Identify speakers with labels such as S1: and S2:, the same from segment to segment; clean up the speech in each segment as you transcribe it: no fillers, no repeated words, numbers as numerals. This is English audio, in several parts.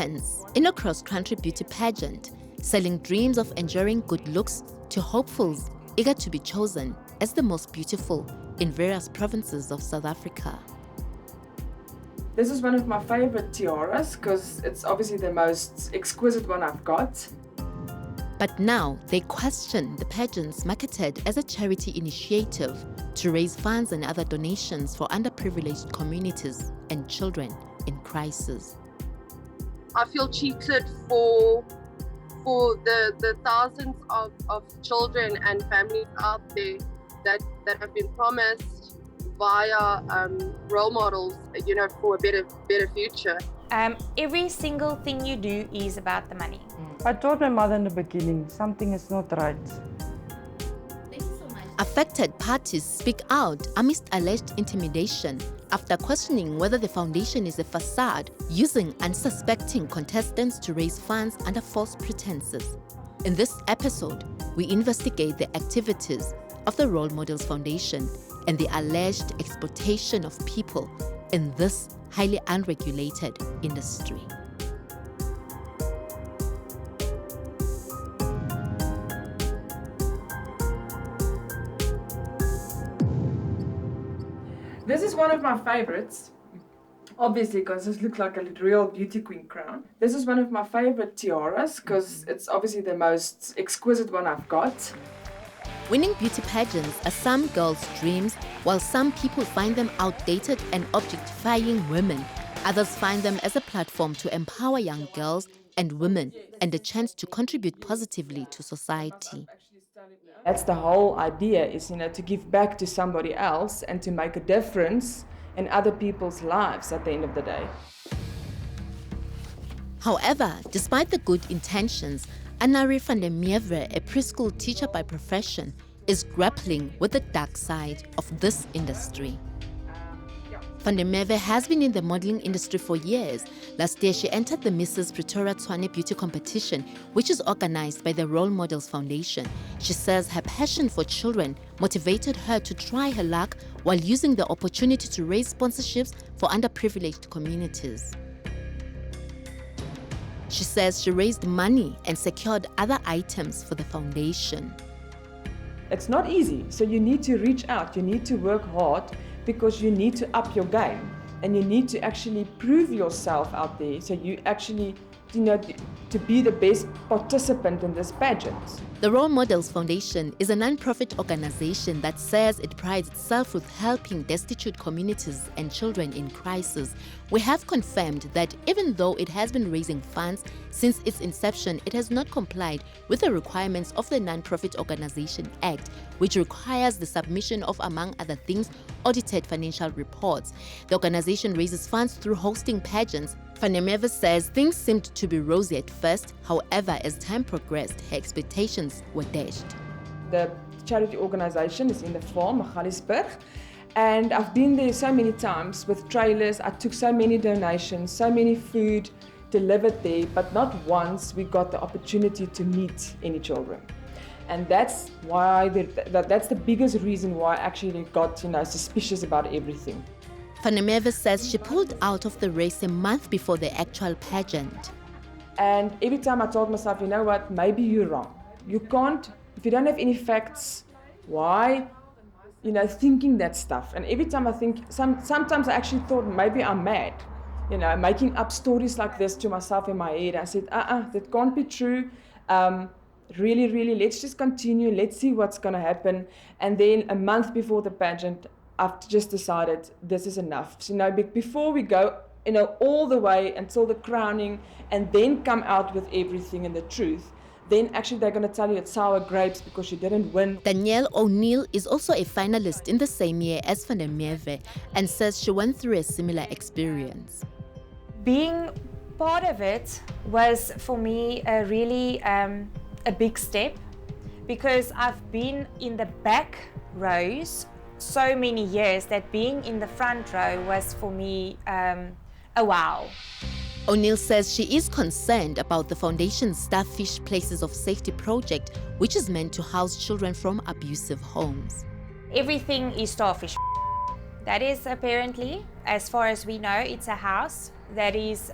S1: Participants in a cross-country beauty pageant, selling dreams of enduring good looks to hopefuls eager to be chosen as the most beautiful in various provinces of South Africa.
S2: This is one of my favorite tiaras because it's obviously the most exquisite one I've got.
S1: But now they question the pageants marketed as a charity initiative to raise funds and other donations for underprivileged communities and children in crisis.
S3: I feel cheated for the thousands of children and families out there that have been promised via role models, for a better future.
S4: Every single thing you do is about the money.
S5: I told my mother in the beginning, something is not right.
S1: Affected parties speak out amidst alleged intimidation after questioning whether the foundation is a facade using unsuspecting contestants to raise funds under false pretenses. In this episode, we investigate the activities of the Role Models Foundation and the alleged exploitation of people in this highly unregulated industry.
S2: This is one of my favorites, obviously because this looks like a real beauty queen crown. This is one of my favorite tiaras because it's obviously the most exquisite one I've got.
S1: Winning beauty pageants are some girls' dreams, while some people find them outdated and objectifying women. Others find them as a platform to empower young girls and women and a chance to contribute positively to society.
S2: That's the whole idea, is to give back to somebody else and to make a difference in other people's lives at the end of the day.
S1: However, despite the good intentions, Anari van der Merwe, a preschool teacher by profession, is grappling with the dark side of this industry. Van der Merwe has been in the modeling industry for years. Last year, she entered the Mrs. Pretoria Tshwane beauty competition, which is organized by the Role Models Foundation. She says her passion for children motivated her to try her luck while using the opportunity to raise sponsorships for underprivileged communities. She says she raised money and secured other items for the foundation.
S2: It's not easy, so you need to reach out, you need to work hard, because you need to up your game and you need to actually prove yourself out there, so you actually to be the best participant in this pageant.
S1: The Role Models Foundation is a non-profit organization that says it prides itself with helping destitute communities and children in crisis. We have confirmed that even though it has been raising funds since its inception, it has not complied with the requirements of the Non-Profit Organization Act, which requires the submission of, among other things, audited financial reports. The organization raises funds through hosting pageants. Van der Merwe says things seemed to be rosy at first. However, as time progressed, her expectations were dashed.
S2: The charity organization is in the farm, Magaliesburg, and I've been there so many times with trailers. I took so many donations, so many food delivered there, but not once we got the opportunity to meet any children. And that's why that's the biggest reason why I actually got suspicious about everything.
S1: Van der Merwe says she pulled out of the race a month before the actual pageant.
S2: And every time I told myself, what, maybe you're wrong. You can't, if you don't have any facts, why, thinking that stuff. And every time I think, sometimes I actually thought maybe I'm mad, making up stories like this to myself in my head. I said, that can't be true. Really, let's just continue. Let's see what's going to happen. And then a month before the pageant, I've just decided this is enough. So before we go, all the way until the crowning and then come out with everything and the truth, then actually they're going to tell you it's sour grapes because you didn't win.
S1: Danielle O'Neill is also a finalist in the same year as Van der Merwe and says she went through a similar experience.
S4: Being part of it was for me a really a big step, because I've been in the back rows so many years that being in the front row was for me a wow.
S1: O'Neill says she is concerned about the foundation's Starfish Places of Safety project, which is meant to house children from abusive homes.
S4: Everything is Starfish. That is apparently, as far as we know, it's a house that is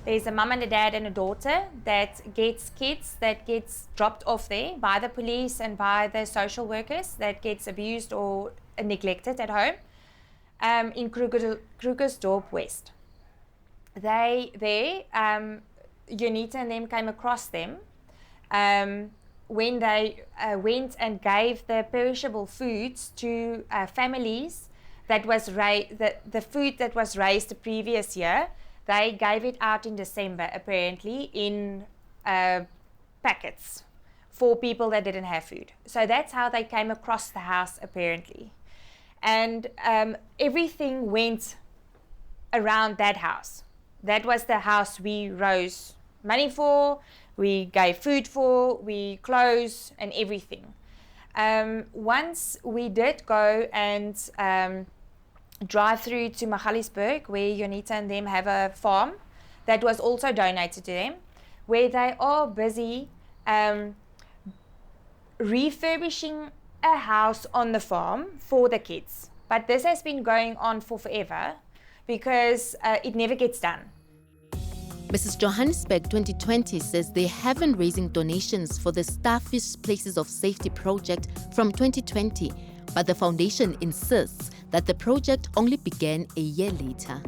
S4: There's a mum and a dad and a daughter that gets kids that gets dropped off there by the police and by the social workers that gets abused or neglected at home in Krugersdorp West. Unita and them came across them when they went and gave the perishable foods to families that was the food that was raised the previous year. They gave it out in December, apparently, in packets for people that didn't have food. So that's how they came across the house, apparently. And everything went around that house. That was the house we rose money for, we gave food for, we clothes and everything. Once we did go and drive through to Magaliesburg, where Unita and them have a farm that was also donated to them, where they are busy refurbishing a house on the farm for the kids. But this has been going on for forever because it never gets done.
S1: Mrs. Johannesburg 2020 says they have been raising donations for the Starfish Places of Safety project from 2020, but the foundation insists that the project only began a year later.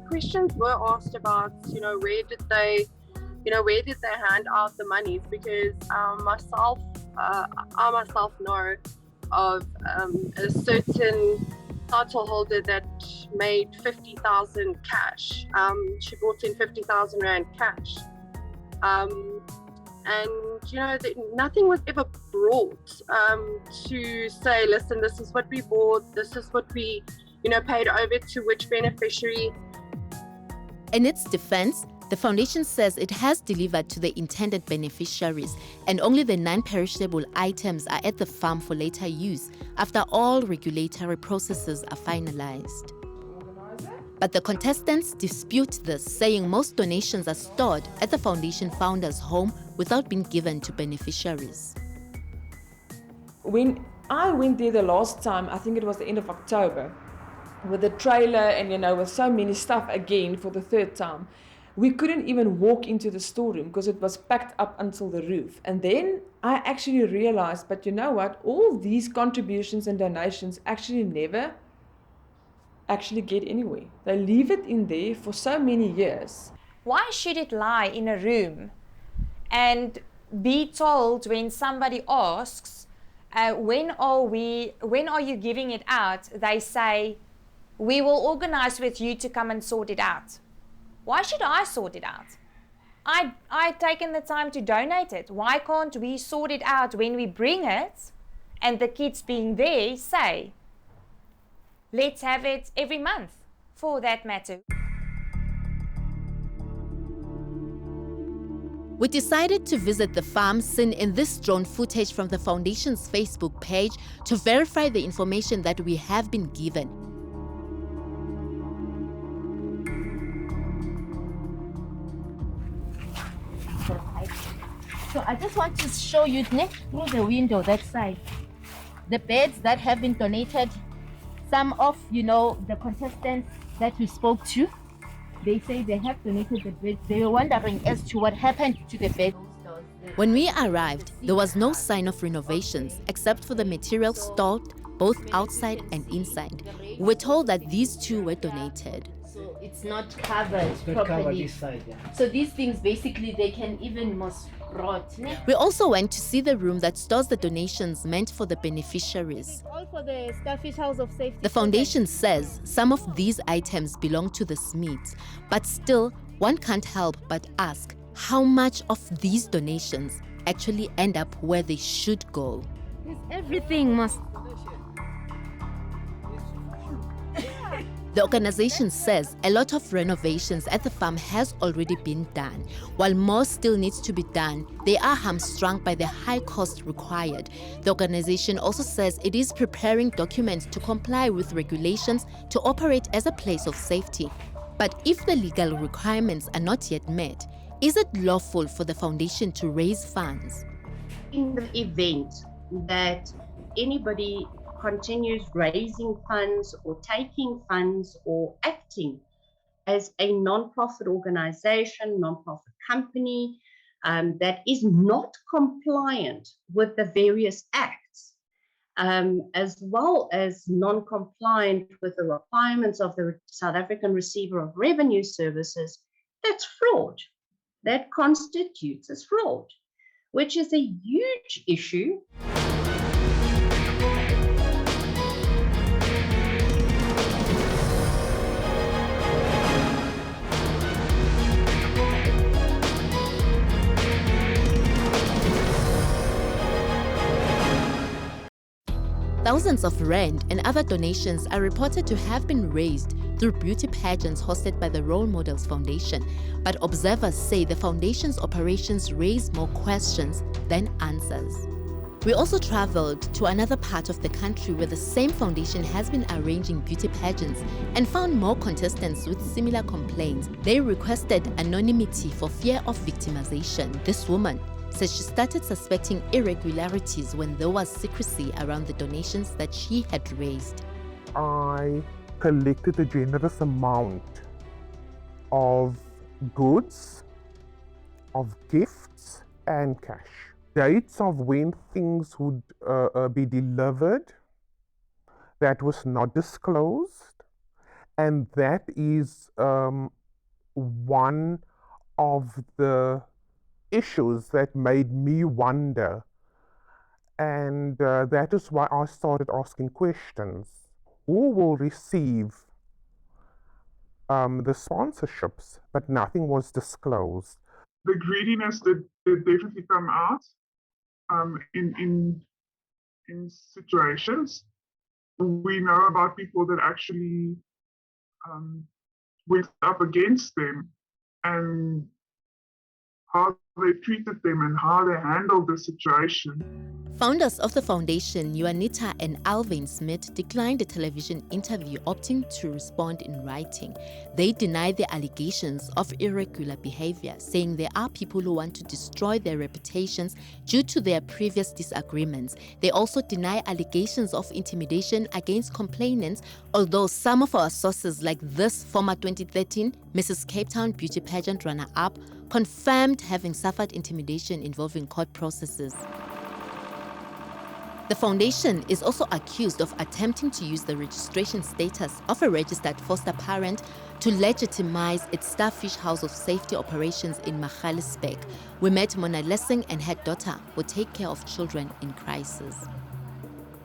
S3: Questions were asked about, where did they hand out the monies? Because I myself know of a certain title holder that made 50,000 cash. She brought in 50,000 rand cash. Nothing was ever brought to say, listen, this is what we bought, this is what we, paid over to which beneficiary.
S1: In its defense, the foundation says it has delivered to the intended beneficiaries and only the non-perishable items are at the farm for later use after all regulatory processes are finalized. But the contestants dispute this, saying most donations are stored at the foundation founder's home without being given to beneficiaries.
S2: When I went there the last time, I think it was the end of October, with the trailer and with so many stuff again for the third time, we couldn't even walk into the storeroom because it was packed up until the roof. And then I actually realized, but you know what, all these contributions and donations actually never get anywhere. They leave it in there for so many years.
S4: Why should it lie in a room and be told when somebody asks, when are you giving it out? They say, we will organize with you to come and sort it out. Why should I sort it out? I've taken the time to donate it. Why can't we sort it out when we bring it and the kids being there say, let's have it every month, for that matter.
S1: We decided to visit the farm seen in this drone footage from the foundation's Facebook page to verify the information that we have been given.
S6: So I just want to show you next through the window that side. The beds that have been donated, some of the contestants that we spoke to, they say they have donated the beds. They were wondering as to what happened to the beds.
S1: When we arrived, there was no sign of renovations except for the material stored both outside and inside. We were told that these two were donated.
S6: So it's not covered properly.
S7: Covered this side, yeah.
S6: So these things basically they can even most rot.
S1: We also went to see the room that stores the donations meant for the beneficiaries.
S6: All for the Starfish House of Safety.
S1: The foundation says some of these items belong to the Smiths, but still one can't help but ask how much of these donations actually end up where they should go.
S6: Everything must.
S1: The organization says a lot of renovations at the farm has already been done. While more still needs to be done, they are hamstrung by the high cost required. The organization also says it is preparing documents to comply with regulations to operate as a place of safety. But if the legal requirements are not yet met, is it lawful for the foundation to raise funds?
S8: In the event that anybody continues raising funds or taking funds or acting as a non-profit organization, non-profit company that is not compliant with the various acts, as well as non-compliant with the requirements of the South African Receiver of Revenue Services, that's fraud. That constitutes as fraud, which is a huge issue.
S1: Thousands of rand and other donations are reported to have been raised through beauty pageants hosted by the Role Models Foundation, but observers say the foundation's operations raise more questions than answers. We also traveled to another part of the country where the same foundation has been arranging beauty pageants and found more contestants with similar complaints. They requested anonymity for fear of victimization. This woman says she started suspecting irregularities when there was secrecy around the donations that she had raised.
S7: I collected a generous amount of goods, of gifts, and cash. Dates of when things would be delivered, that was not disclosed, and that is one of the issues that made me wonder, and that is why I started asking questions. Who will receive the sponsorships? But nothing was disclosed.
S9: The greediness did definitely come out in situations. We know about people that actually went up against them, and how they treated them and how they handled the situation.
S1: Founders of the foundation, Juanita and Alvin Smith, declined a television interview, opting to respond in writing. They deny the allegations of irregular behavior, saying there are people who want to destroy their reputations due to their previous disagreements. They also deny allegations of intimidation against complainants, although some of our sources, like this former 2013 Mrs. Cape Town beauty pageant runner-up, confirmed having suffered intimidation involving court processes. The foundation is also accused of attempting to use the registration status of a registered foster parent to legitimize its Starfish House of Safety operations in Magaliesburg. We met Mona Lessing and her daughter, who take care of children in crisis.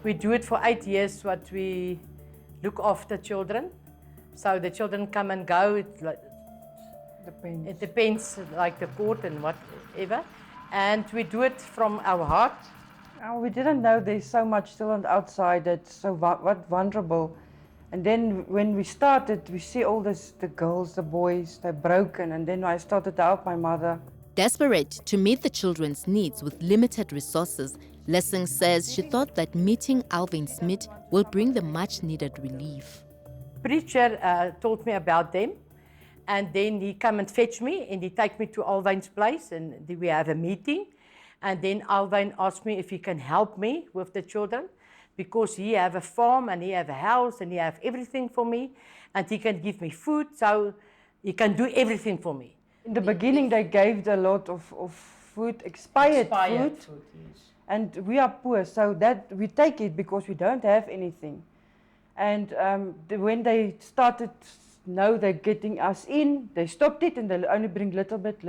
S10: We do it for 8 years, what we look after children. So the children come and go. It depends, like the court and whatever. And we do it from our heart.
S5: We didn't know there's so much still on the outside that's so vulnerable. And then when we started, we see all this, the girls, the boys, they're broken. And then I started to help my mother.
S1: Desperate to meet the children's needs with limited resources, Lessing says she thought that meeting Alvin Smith will bring the much-needed relief.
S10: Preacher told me about them. And then he come and fetch me, and he take me to Alvin's place, and we have a meeting. And then Alvin asked me if he can help me with the children, because he have a farm and he have a house and he have everything for me, and he can give me food, so he can do everything for me.
S5: In the beginning, they gave a lot of food, expired food,
S10: yes.
S5: And we are poor, so that we take it because we don't have anything. And when they started, now they're getting us in, they stopped it and they'll only bring little bit.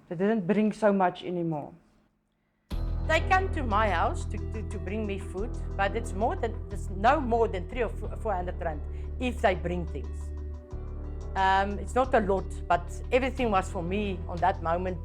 S5: They didn't bring so much anymore.
S10: They come to my house to bring me food, but it's no more than 300 or 400 rand if they bring things. It's not a lot, but everything was for me on that moment.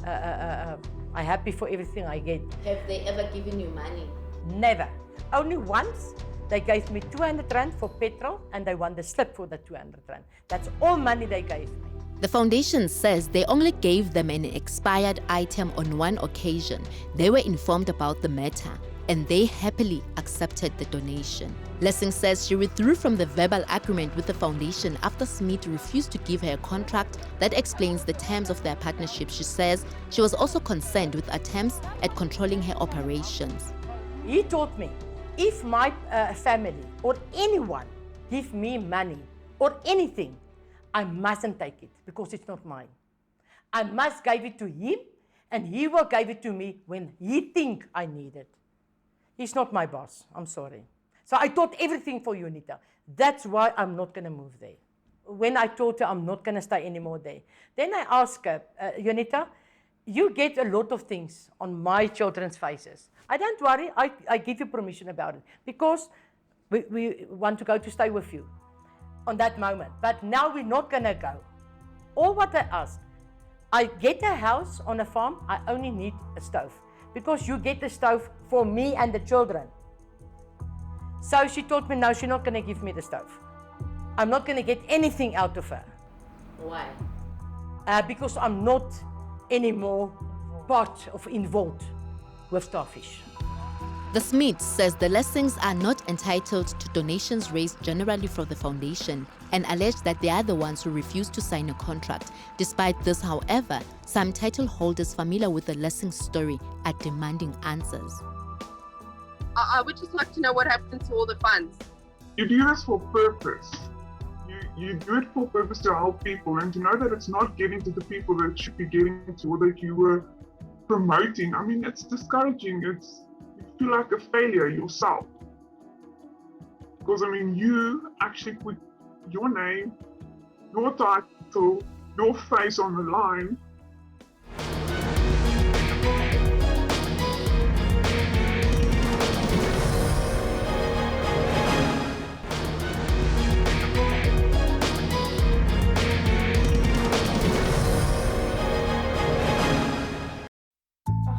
S10: I'm happy for everything I get.
S1: Have they ever given you money?
S10: Never. Only once. They gave me 200 rand for petrol, and they won the slip for the 200 rand. That's all money they gave me.
S1: The foundation says they only gave them an expired item on one occasion. They were informed about the matter, and they happily accepted the donation. Lessing says she withdrew from the verbal agreement with the foundation after Smith refused to give her a contract that explains the terms of their partnership. She says she was also concerned with attempts at controlling her operations.
S10: He told me, if my family or anyone give me money or anything, I mustn't take it because it's not mine. I must give it to him, and he will give it to me when he think I need it. He's not my boss. I'm sorry. So I taught everything for Unita. That's why I'm not going to move there. When I told her I'm not going to stay anymore there, then I asked her, Unita, you get a lot of things on my children's faces. I don't worry. I give you permission about it because we want to go to stay with you on that moment. But now we're not going to go. All what I ask, I get a house on a farm, I only need a stove because you get the stove for me and the children. So she told me, no, she's not going to give me the stove. I'm not going to get anything out of her.
S6: Why?
S10: Because I'm not anymore part of involved with Starfish.
S1: The Smith says the Lessings are not entitled to donations raised generally from the foundation and allege that they are the ones who refuse to sign a contract. Despite this, however, some title holders familiar with the Lessing story are demanding answers.
S3: I would just like to know what happened to all the funds.
S9: You do this for purpose. You do it for purpose to help people, and to know that it's not getting to the people that it should be getting to or that you were promoting. I mean, it's discouraging. You feel like a failure yourself. Because, I mean, you actually put your name, your title, your face on the line.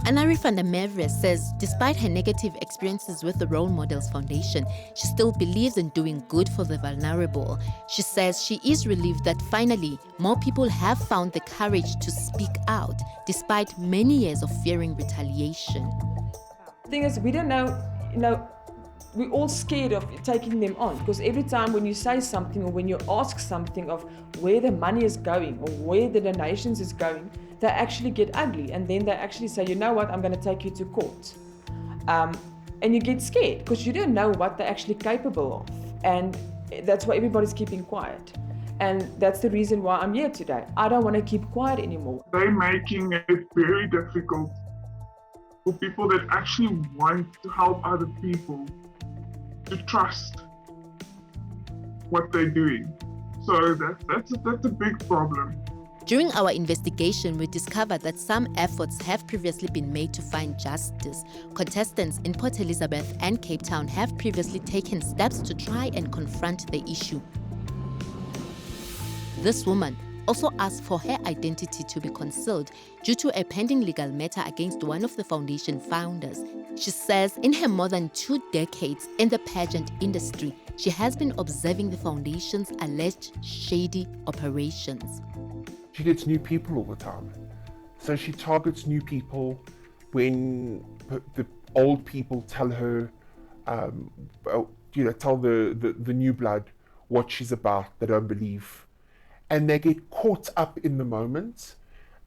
S1: Anari van der Merwe says despite her negative experiences with the Role Models Foundation, she still believes in doing good for the vulnerable. She says she is relieved that finally more people have found the courage to speak out despite many years of fearing retaliation.
S2: The thing is, we don't know, we're all scared of taking them on because every time when you say something or when you ask something of where the money is going or where the donations is going, they actually get ugly and then they actually say, you know what, I'm going to take you to court. And you get scared because you don't know what they're actually capable of. And that's why everybody's keeping quiet. And that's the reason why I'm here today. I don't want to keep quiet anymore.
S9: They're making it very difficult for people that actually want to help other people to trust what they're doing. So that's a big problem.
S1: During our investigation, we discovered that some efforts have previously been made to find justice. Contestants in Port Elizabeth and Cape Town have previously taken steps to try and confront the issue. This woman also asked for her identity to be concealed due to a pending legal matter against one of the foundation founders. She says in her more than 2 decades in the pageant industry, she has been observing the foundation's alleged shady operations.
S7: She gets new people all the time. So she targets new people when the old people tell her, tell the new blood what she's about, they don't believe. And they get caught up in the moment.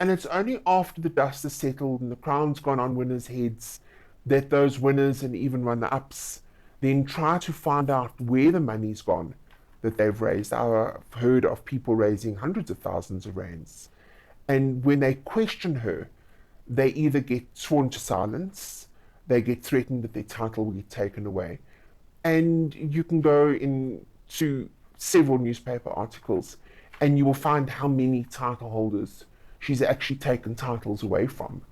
S7: And it's only after the dust is settled and the crown's gone on winners' heads that those winners and even runner-ups then try to find out where the money's gone that they've raised. I've heard of people raising hundreds of thousands of rands. And when they question her, they either get sworn to silence, they get threatened that their title will get taken away. And you can go into several newspaper articles and you will find how many title holders she's actually taken titles away from.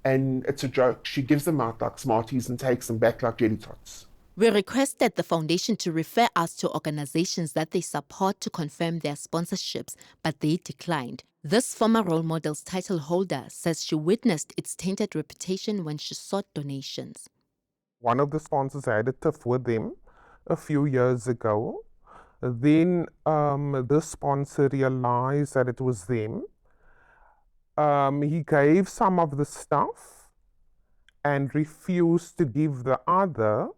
S7: And it's a joke. She gives them out like Smarties and takes them back like jelly tots.
S1: We requested the foundation to refer us to organizations that they support to confirm their sponsorships, but they declined. This former Role Models title holder says she witnessed its tainted reputation when she sought donations.
S7: One of the sponsors had a tiff with them a few years ago. Then this sponsor realized that it was them. He gave some of the stuff and refused to give the other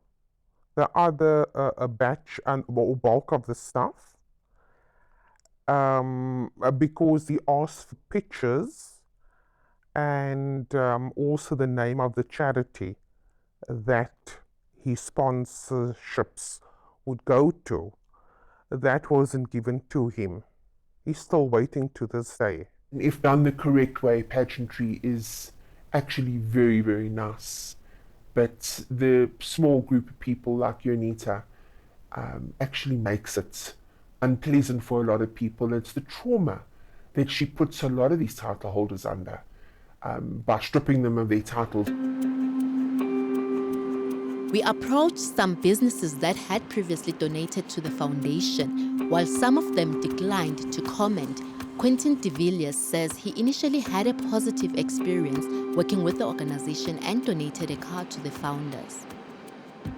S7: a batch or bulk of the stuff because he asked for pictures and also the name of the charity that his sponsorships would go to. that wasn't given to him. He's still waiting to this day.
S11: If done the correct way, pageantry is actually very, very nice. But the small group of people like Yonita actually makes it unpleasant for a lot of people. It's the trauma that she puts a lot of these title holders under by stripping them of their titles.
S1: We approached some businesses that had previously donated to the foundation. While some of them declined to comment, Quentin de Villiers says he initially had a positive experience working with the organization and donated a car to the founders.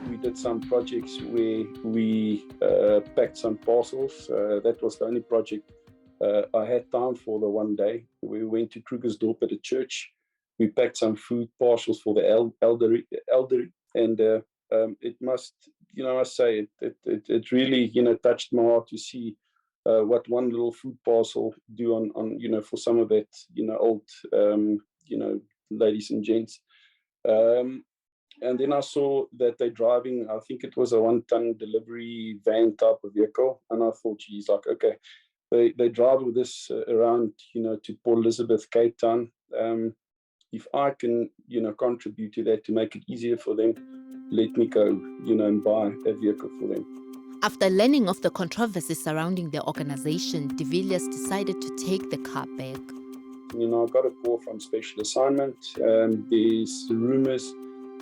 S12: We did some projects where we packed some parcels. That was the only project I had time for the one day. We went to Krugersdorp at a church. We packed some food parcels for the elderly, and it must, I say, it really, touched my heart to see what one little food parcel do on for some of that, old, ladies and gents. And then I saw that they're driving, I think it was a 1-ton delivery van type of vehicle. And I thought, geez, like, okay, they drive with this around, to Port Elizabeth, Cape Town. If I can, contribute to that to make it easier for them, let me go, and buy a vehicle for them.
S1: After learning of the controversy surrounding the organization, de Villiers decided to take the car back.
S12: I got a call from Special Assignment. There's rumors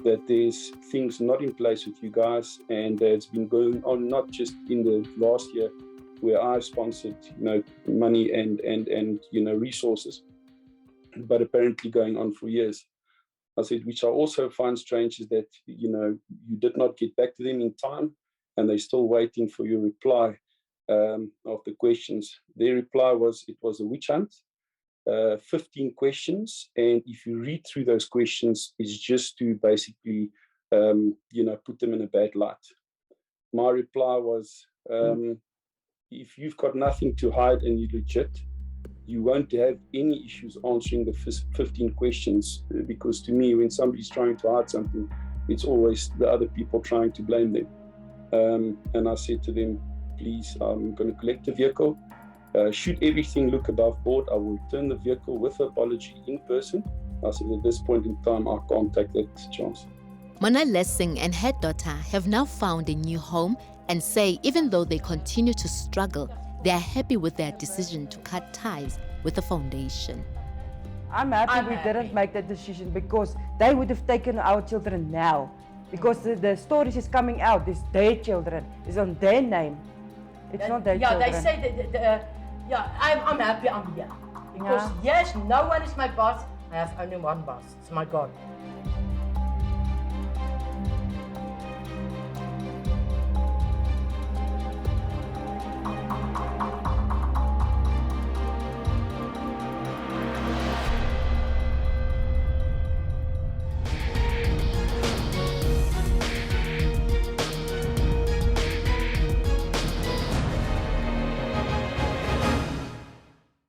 S12: that there's things not in place with you guys, and it's been going on not just in the last year where I sponsored, money and resources, but apparently going on for years. I said, which I also find strange is that, you did not get back to them in time, and they're still waiting for your reply of the questions. Their reply was, it was a witch hunt. 15 questions, and if you read through those questions, it's just to basically, put them in a bad light. My reply was, if you've got nothing to hide and you're legit, you won't have any issues answering the 15 questions, because to me, when somebody's trying to hide something, it's always the other people trying to blame them. And I said to them, please, I'm going to collect the vehicle. Should everything look above board, I will return the vehicle with an apology in person. I said, at this point in time, I can't take that chance.
S1: Mona Lessing and her daughter have now found a new home and say even though they continue to struggle, they are happy with their decision to cut ties with the foundation.
S5: I'm happy we didn't make that decision, because they would have taken our children now. Because the stories is coming out, it's their children, it's on their name. It's not their children.
S10: They say I'm happy I'm here. Because yes, no one is my boss, I have only one boss, it's my God.